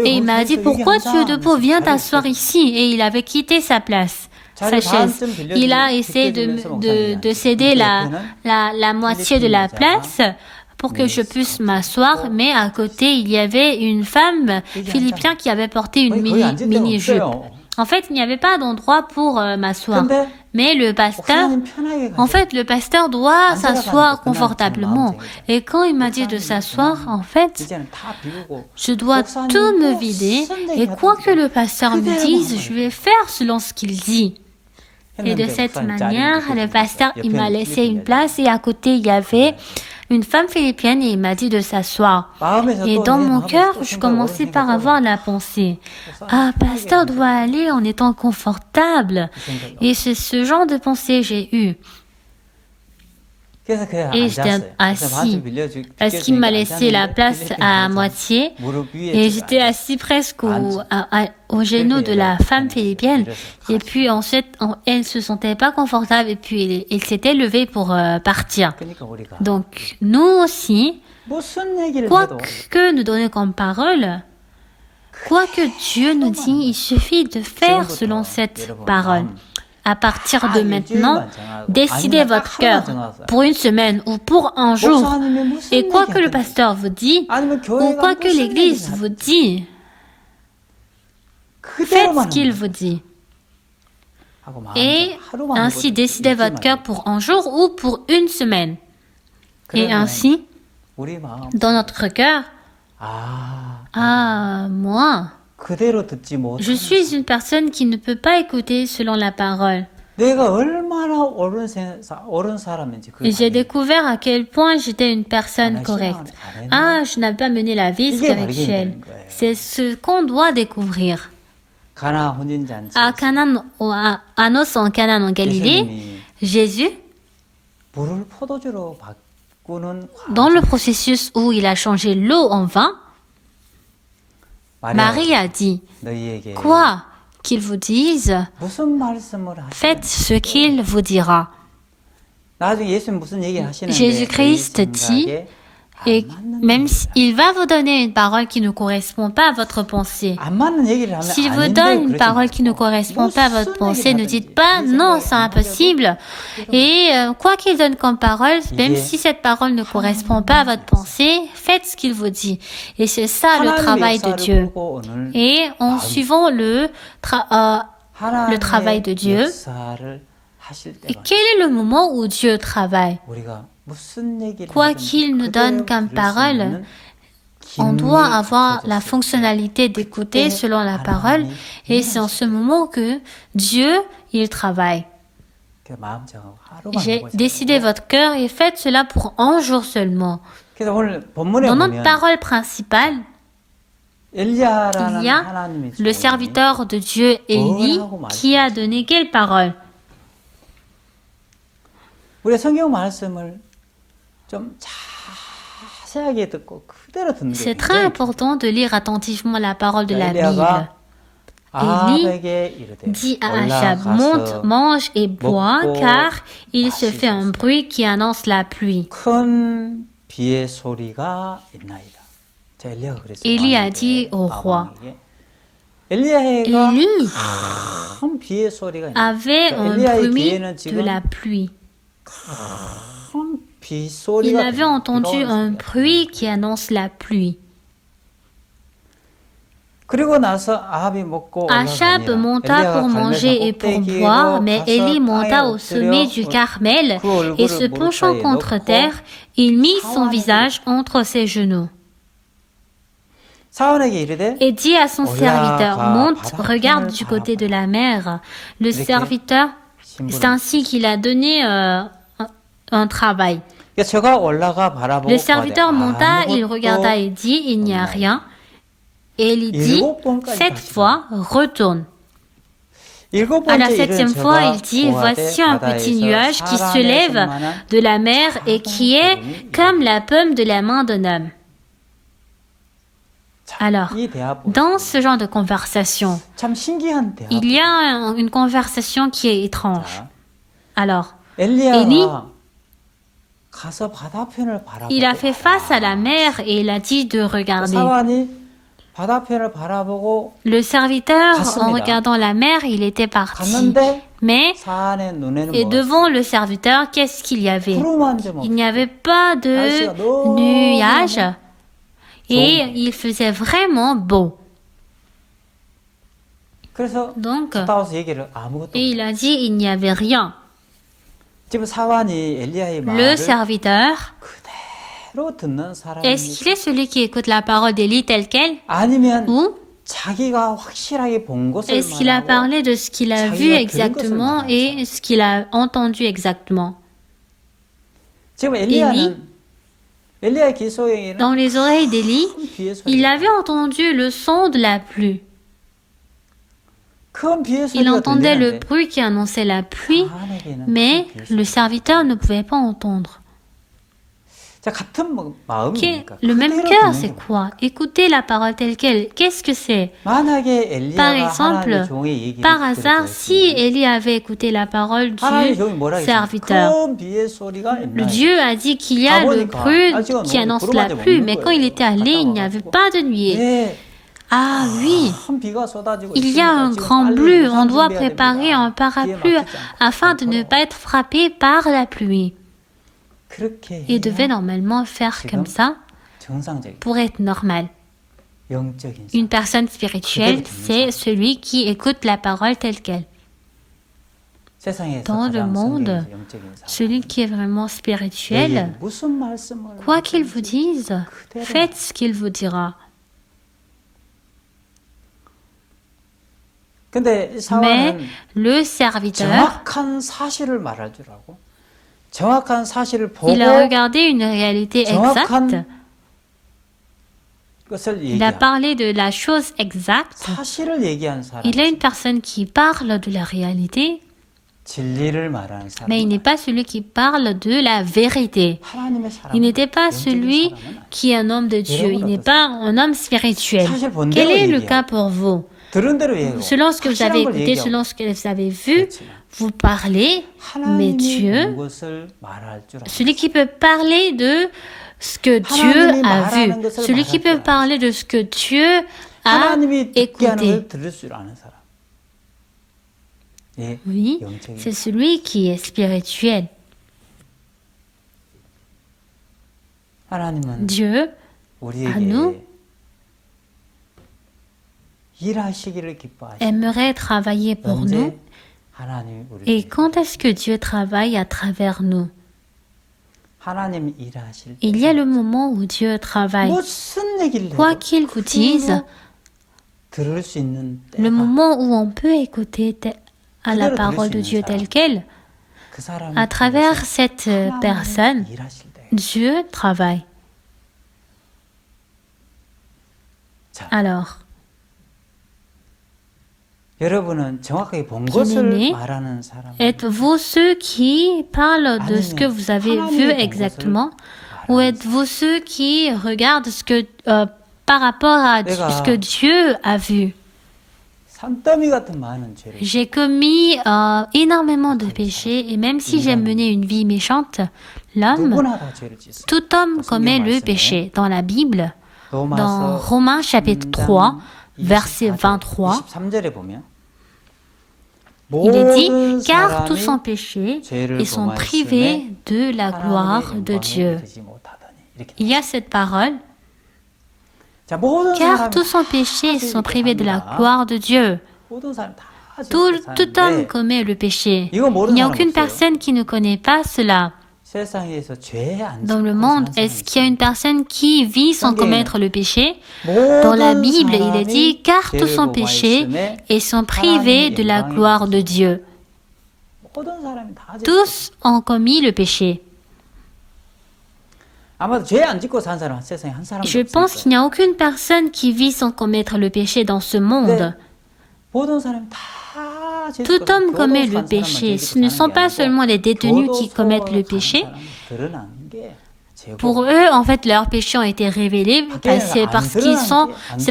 Et il m'a dit, pourquoi tu es debout? Viens t'asseoir ici. Et il avait quitté sa place. Sa chaise. Il a essayé de céder la moitié de la place pour que je puisse m'asseoir, mais à côté, il y avait une femme philippine qui avait porté une mini-jupe. En fait, il n'y avait pas d'endroit pour m'asseoir. Mais le pasteur doit s'asseoir confortablement. Et quand il m'a dit de s'asseoir, en fait, je dois tout me vider. Et quoi que le pasteur me dise, je vais faire selon ce qu'il dit. Et de cette manière, le pasteur, il m'a laissé une place et à côté, il y avait une femme philippienne et il m'a dit de s'asseoir. Et dans mon cœur, je commençais par avoir la pensée, ah, pasteur doit aller en étant confortable. Et c'est ce genre de pensée que j'ai eu. Et j'étais assis parce qu'il m'a laissé la place à moitié et j'étais assis presque au genou de la femme philippienne et puis ensuite elle se sentait pas confortable et puis elle s'était levée pour partir. Donc nous aussi, quoi que nous donnions comme parole, quoi que Dieu nous dit, il suffit de faire selon cette parole. À partir de maintenant, décidez votre cœur pour une semaine ou pour un jour. Et quoi que le pasteur vous dit, ou quoi que l'église vous dit, faites ce qu'il vous dit. Et ainsi, décidez votre cœur pour un jour ou pour une semaine. Et ainsi, dans notre cœur, moi, je suis une personne qui ne peut pas écouter selon la parole. Et j'ai découvert à quel point j'étais une personne correcte. Je n'avais pas mené la vie spirituelle. C'est ce qu'on doit découvrir. À Noces en Canaan en Galilée, Jésus, dans le processus où il a changé l'eau en vin, Marie a dit, quoi qu'il vous dise, faites ce qu'il vous dira. Jésus-Christ dit, et même s'il va vous donner une parole qui ne correspond pas à votre pensée. S'il vous donne une parole qui ne correspond pas à votre pensée, ne dites pas non, c'est impossible. Et quoi qu'il donne comme parole, même si cette parole ne correspond pas à votre pensée, faites ce qu'il vous dit. Et c'est ça le travail de Dieu. Et en suivant le travail de Dieu, et quel est le moment où Dieu travaille? Quoi qu'il nous donne comme parole, on doit avoir la fonctionnalité d'écouter selon la parole et c'est en ce moment que Dieu, il travaille. J'ai décidé votre cœur et faites cela pour un jour seulement. Dans notre parole principale, il y a le serviteur de Dieu, Élie, qui a donné quelle parole? C'est très important de lire attentivement la parole de la Bible. Élie dit à Achab, monte, mange et bois, car il se fait un bruit qui annonce la pluie. Élie a dit au roi, Élie avait un bruit de la pluie. Il avait entendu un bruit qui annonce la pluie. Achab monta pour manger et pour boire, mais Élie monta au sommet du Carmel et se penchant contre terre, il mit son visage entre ses genoux. Et dit à son serviteur, monte, regarde du côté de la mer. Le serviteur, c'est ainsi qu'il a donné un travail. Le serviteur monta, il regarda et dit, il n'y a rien. Et il dit, 7 fois, retourne. À la 7e fois, il dit, voici un petit nuage qui se lève de la mer et qui est comme la paume de la main d'un homme. Alors, dans ce genre de conversation, il y a une conversation qui est étrange. Alors, Élie, il a fait face à la mer et il a dit de regarder. Le serviteur, en regardant la mer, il était parti. Mais, et devant le serviteur, qu'est-ce qu'il y avait? Il n'y avait pas de nuages et il faisait vraiment beau. Donc, et il a dit il n'y avait rien. Le serviteur, est-ce qu'il est celui qui écoute la parole d'Élie telle qu'elle? Ou est-ce qu'il a parlé de ce qu'il a vu exactement et ce qu'il a entendu exactement? Élie, dans les oreilles d'Élie, il avait entendu le son de la pluie. Il entendait le bruit qui annonçait la pluie, mais le serviteur ne pouvait pas entendre. Le même cœur, c'est quoi? Écouter la parole telle qu'elle. Qu'est-ce que c'est? Par exemple, par hasard, si Élie avait écouté la parole du serviteur, Dieu a dit qu'il y a le bruit qui annonce la pluie, mais quand il était allé, il n'y avait pas de nuée. Ah oui, il y a un grand bleu, on doit préparer un parapluie afin de ne pas être frappé par la pluie. Il devait normalement faire comme ça pour être normal. Une personne spirituelle, c'est celui qui écoute la parole telle qu'elle. Dans le monde, celui qui est vraiment spirituel, quoi qu'il vous dise, faites ce qu'il vous dira. Mais le serviteur, il a regardé une réalité exacte. Il a parlé de la chose exacte. Il est une personne qui parle de la réalité, mais il n'est pas celui qui parle de la vérité. Il n'était pas celui qui est un homme de Dieu. Il n'est pas un homme spirituel. Quel est le cas pour vous? Selon ce que vous avez écouté, selon ce que vous avez vu, vous parlez, mais Dieu, celui qui peut parler de ce que Dieu a vu, celui qui peut parler de ce que Dieu a écouté. Oui, c'est celui qui est spirituel. Dieu, à nous, aimerait travailler pour nous. Et quand est-ce que Dieu travaille à travers nous? Il y a le moment où Dieu travaille. Quoi qu'il vous dise, le moment où on peut écouter à la parole de Dieu telle qu'elle, à travers cette personne, Dieu travaille. Alors, bien-aimés, êtes-vous ceux qui parlent de ce que vous avez vu exactement, ou êtes-vous ceux qui regardent ce que, par rapport à ce que Dieu a vu? J'ai commis énormément de péchés, et même si j'ai mené une vie méchante, tout homme commet le péché. Dans la Bible, dans Romains chapitre 3, verset 23, il est dit « Car tous ont péché et sont privés de la gloire de Dieu ». Il y a cette parole « Car tous ont péché et sont privés de la gloire de Dieu ». Tout homme commet le péché. Il n'y a aucune personne qui ne connaît pas cela. Dans le monde, est-ce qu'il y a une personne qui vit sans commettre le péché? Dans la Bible, il est dit « Car tous ont péché et sont privés de la gloire de Dieu ». Tous ont commis le péché. Je pense qu'il n'y a aucune personne qui vit sans commettre le péché dans ce monde. Tout homme commet le péché. Ce ne sont pas seulement les détenus qui commettent le péché. Pour eux, en fait, leurs péchés ont été révélés. C'est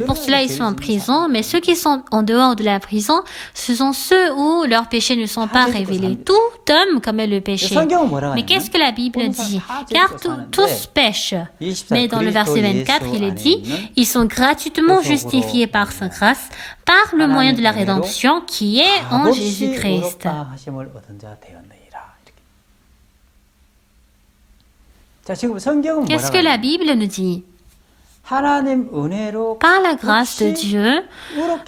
pour cela qu'ils sont en prison. Mais ceux qui sont en dehors de la prison, ce sont ceux où leurs péchés ne sont pas révélés. Tout homme commet le péché. Mais qu'est-ce que la Bible dit? Car tous pêchent. Mais dans le verset 24, il est dit, ils sont gratuitement justifiés par sa grâce, par le moyen de la rédemption qui est en Jésus-Christ. Qu'est-ce que la Bible nous dit? Par la grâce de Dieu,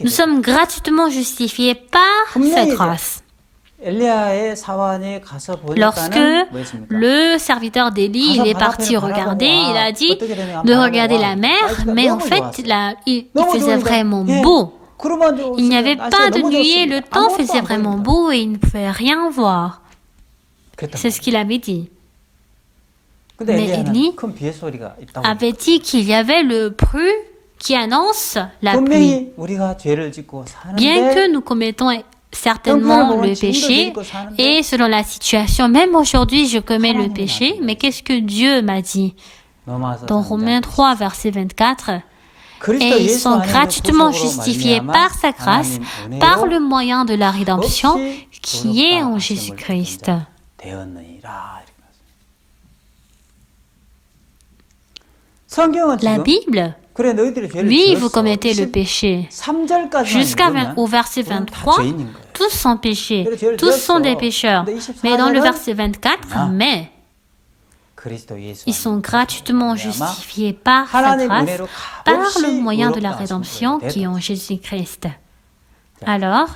nous sommes gratuitement justifiés par cette grâce. Lorsque le serviteur d'Élie il est parti regarder, il a dit de regarder la mer, mais en fait, il faisait vraiment beau. Il n'y avait pas de nuée, le temps faisait vraiment beau et il ne pouvait rien voir. C'est ce qu'il avait dit. Mais Élie avait dit qu'il y avait le bruit qui annonce la pluie. Bien que nous commettons certainement le péché, et selon la situation, même aujourd'hui je commets le péché, mais qu'est-ce que Dieu m'a dit? Dans Romains 3, verset 24, et ils sont gratuitement justifiés par sa grâce, par le moyen de la rédemption qui est en Jésus-Christ. La Bible, oui, vous commettez le péché. Jusqu'au verset 23, tous sont péchés, tous sont des pécheurs. Mais dans le verset 24, mais ils sont gratuitement justifiés par sa grâce, par le moyen de la rédemption qui est en Jésus-Christ. Alors,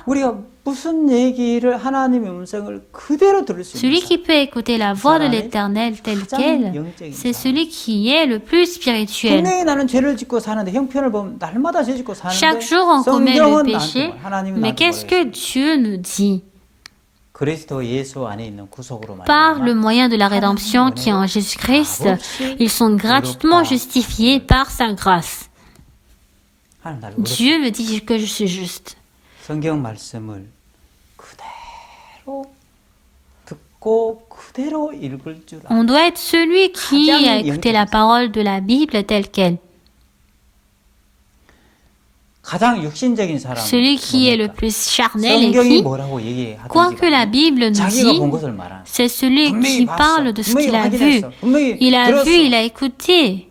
celui qui peut écouter la voix de l'Éternel telle qu'elle, c'est celui qui est le plus spirituel. Chaque jour, on commet le péché, mais qu'est-ce que Dieu nous dit? Par le moyen de la rédemption qui est en Jésus-Christ, ils sont gratuitement justifiés par sa grâce. Dieu me dit que je suis juste. On doit être celui qui a écouté la parole de la Bible telle qu'elle. Celui qui est le plus charnel et qui, quoi que la Bible nous dit, c'est celui qui parle de ce qu'il a vu. Il a vu, il a écouté.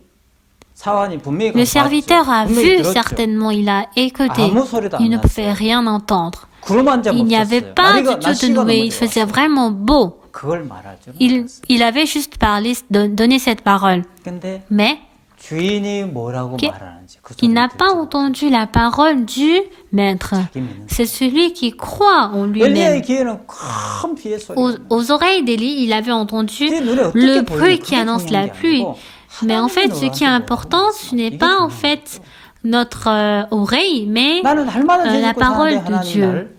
Le serviteur a vu, certainement, il a écouté. Il ne pouvait rien entendre. Il n'y avait pas du tout de nuée, il faisait vraiment beau. Il avait juste donné cette parole. Mais il n'a pas entendu la parole du maître. C'est celui qui croit en lui-même. Aux oreilles d'Élie, il avait entendu le bruit qui annonce la pluie. Mais en fait, ce qui est important, ce n'est pas en fait notre oreille, mais la parole de Dieu.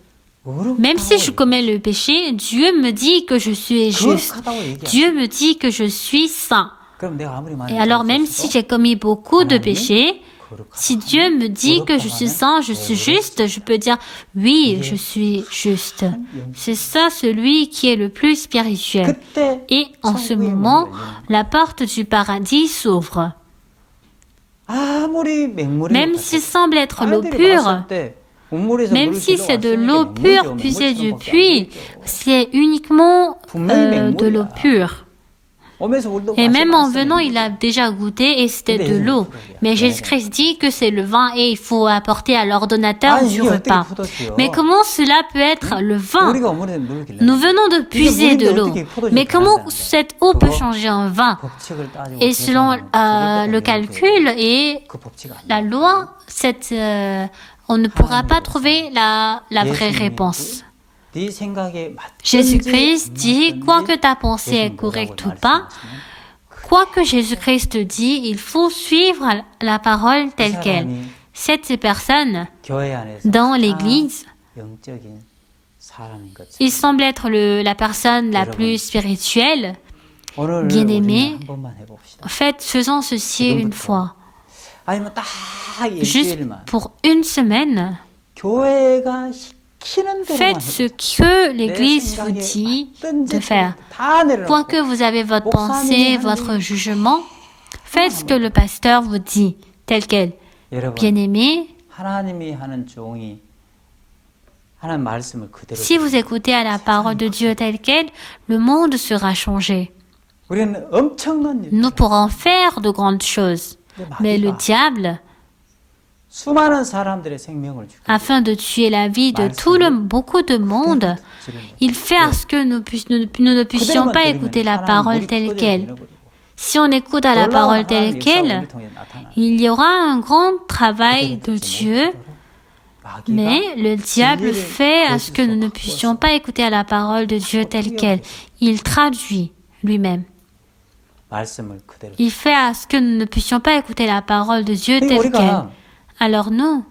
Même si je commets le péché, Dieu me dit que je suis juste. Dieu me dit que je suis saint. Et alors, même si j'ai commis beaucoup de péchés, si Dieu me dit que je suis saint, je suis juste, je peux dire oui, je suis juste. C'est ça celui qui est le plus spirituel. Et en ce moment, la porte du paradis s'ouvre. Même s'il semble être l'eau pure, même si c'est de l'eau pure puisée du puits, c'est uniquement de l'eau pure. Et même en venant, il a déjà goûté et c'était de l'eau. Mais Jésus-Christ dit que c'est le vin et il faut apporter à l'ordonnateur du repas. Mais comment cela peut être le vin? Nous venons de puiser de l'eau. Mais comment cette eau peut changer en vin? Et selon le calcul et la loi, on ne pourra pas trouver la vraie réponse. Jésus-Christ dit, quoi que ta pensée est correcte ou pas, quoi que Jésus-Christ dit, il faut suivre la parole telle qu'elle. Cette personne, dans l'Église, il semble être la personne la plus spirituelle, bien-aimée. En fait, faisons ceci une fois. Juste pour une semaine, faites ce que l'Église vous dit de faire. Quoi que vous avez votre pensée, votre jugement, faites ce que le pasteur vous dit, tel quel. Bien-aimés, si vous écoutez à la parole de Dieu telle quelle, le monde sera changé. Nous pourrons faire de grandes choses, mais le diable, afin de tuer la vie de beaucoup de monde, il fait à ce que nous ne puissions pas écouter la parole telle qu'elle. Si on écoute à la parole telle qu'elle, il y aura un grand travail de Dieu, mais le diable fait à ce que nous ne puissions pas écouter à la parole de Dieu telle qu'elle. Il traduit lui-même. Il fait à ce que nous ne puissions pas écouter la parole de Dieu telle qu'elle. Alors nous,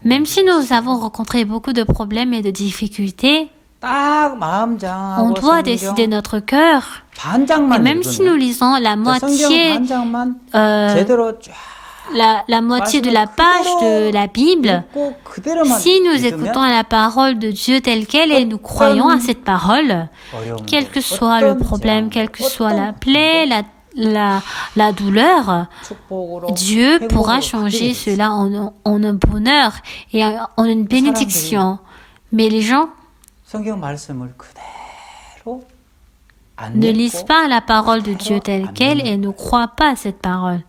même si nous avons rencontré beaucoup de problèmes et de difficultés, on doit décider notre cœur. Et même si nous lisons la moitié, la moitié de la page de la Bible, si nous écoutons la parole de Dieu telle qu'elle et nous croyons à cette parole, quel que soit le problème, quelle que soit la plaie, la douleur, Dieu pourra changer cela en un bonheur et en une bénédiction. Mais les gens ne lisent pas la parole de Dieu telle qu'elle et ne croient pas à cette parole.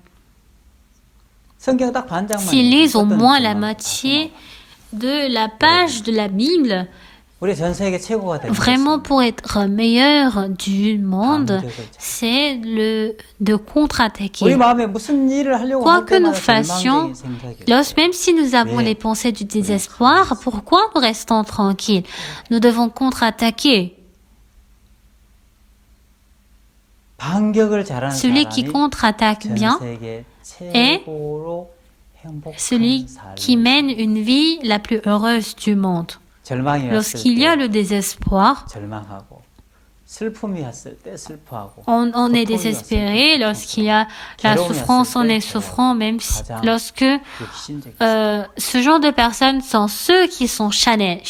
S'ils lisent au moins la moitié de la page de la Bible, vraiment pour être meilleur du monde, c'est de contre-attaquer. Quoi que nous fassions, même si nous avons les pensées du désespoir, pourquoi nous restons tranquilles? Nous devons contre-attaquer. Celui qui contre-attaque bien est celui qui mène une vie la plus heureuse du monde. Lorsqu'il y a le désespoir, on est désespéré. Lorsqu'il y a la souffrance, on est souffrant, même si, lorsque ce genre de personnes sont ceux qui sont charnels.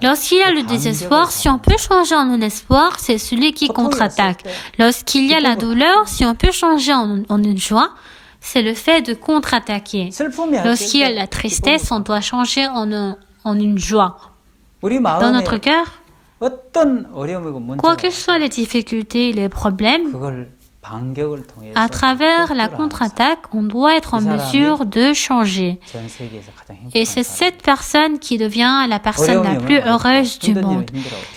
Lorsqu'il y a le désespoir, si on peut changer en un espoir, c'est celui qui contre-attaque. Lorsqu'il y a la douleur, si on peut changer en une joie, c'est le fait de contre-attaquer. Lorsqu'il y a la tristesse, on doit changer en une joie. Dans notre cœur, quoi que soient les difficultés et les problèmes, à travers la contre-attaque, on doit être en mesure de changer. Et c'est cette personne qui devient la personne la plus heureuse du monde.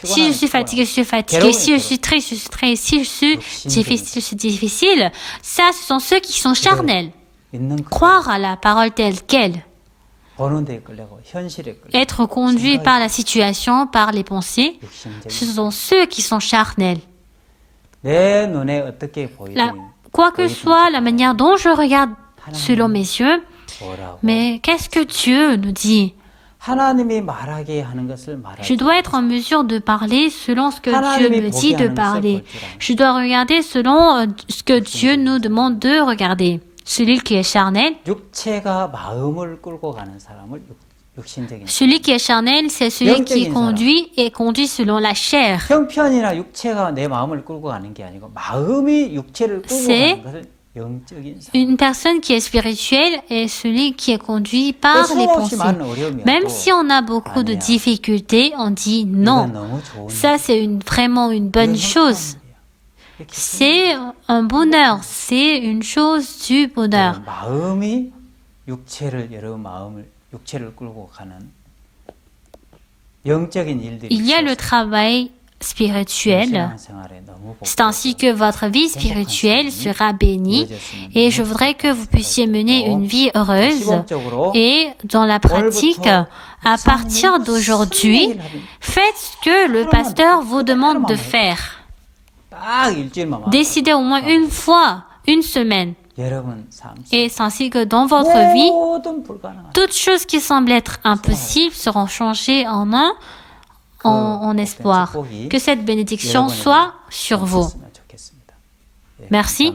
Si je suis fatigué, je suis fatigué. Si je suis triste, je suis triste. Si je suis difficile, je suis difficile. Ça, ce sont ceux qui sont charnels. Croire à la parole telle qu'elle. Être conduit par la situation, par les pensées, ce sont ceux qui sont charnels. Quoi que soit la manière dont je regarde selon mes yeux, mais qu'est-ce que Dieu nous dit? Je dois être en mesure de parler selon ce que Dieu me dit de parler. Je dois regarder selon ce que Dieu nous demande de regarder. Celui qui est charnel, c'est celui qui conduit selon la chair. C'est une personne qui est spirituelle et celui qui est conduit par les pensées. Même si on a beaucoup de difficultés, on dit non. Ça, c'est vraiment une bonne chose. C'est un bonheur. C'est une chose du bonheur. Il y a le travail spirituel. C'est ainsi que votre vie spirituelle sera bénie et je voudrais que vous puissiez mener une vie heureuse et dans la pratique, à partir d'aujourd'hui, faites ce que le pasteur vous demande de faire. Décidez au moins une fois, une semaine. Et c'est ainsi que dans votre vie, toutes choses qui semblent être impossibles seront changées en espoir. Que cette bénédiction soit sur vous. Merci.